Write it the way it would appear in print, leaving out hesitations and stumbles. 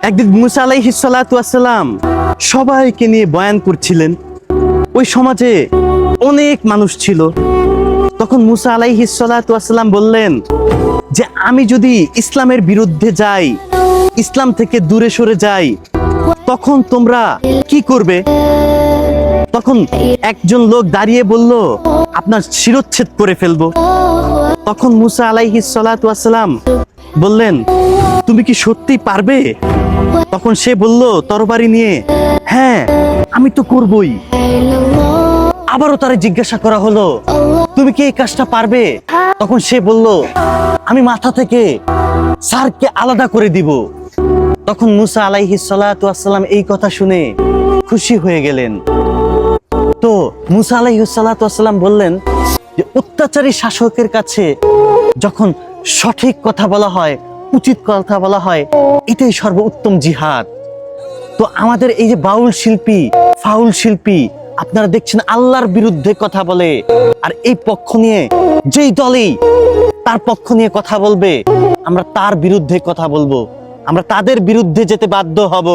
একদিন মুসা আলাইহিস সালাতু ওয়াস সালাম সবাইকে নিয়ে বয়ান করছিলেন। ওই সমাজে অনেক মানুষ ছিল। তখন মুসা আলাইহিস সালাতু ওয়াস সালাম বললেন যে আমি যদি ইসলামের বিরুদ্ধে যাই, ইসলাম থেকে দূরে সরে যাই, তখন তোমরা কি করবে? তখন একজন লোক দাঁড়িয়ে বলল, আপনার শিরচ্ছেদ করে ফেলবো। তখন মুসা আলাইহিস সালাতু ওয়াস সালাম বললেন, তুমি কি সত্যি পারবে? তখন সে বলল তরবারি নিয়ে, হ্যাঁ আমি তো করবই। আবারও তারে জিজ্ঞাসা করা হলো, তুমি কি এই কাজটা পারবে? তখন সে বলল, আমি মাথা থেকে সারকে আলাদা করে দিব। তখন মুসা আলাইহিস সালাতু ওয়াস সালাম এই কথা শুনে খুশি হয়ে গেলেন। তো মুসা আলাইহিস সালাতু ওয়াস সালাম বললেন যে অত্যাচারী শাসকের কাছে যখন সঠিক কথা বলা হয়, উচিত কথা বলা হয়, এটাই সর্বোত্তম জিহাদ। তো আমাদের এই যে বাউল শিল্পী, ফাউল শিল্পী, আপনারা দেখছেন আল্লাহর বিরুদ্ধে কথা বলে, আর এই পক্ষ নিয়ে যেই দলই তার পক্ষ নিয়ে কথা বলবে, আমরা তার বিরুদ্ধে কথা বলবো, আমরা তাদের বিরুদ্ধে যেতে বাধ্য হব।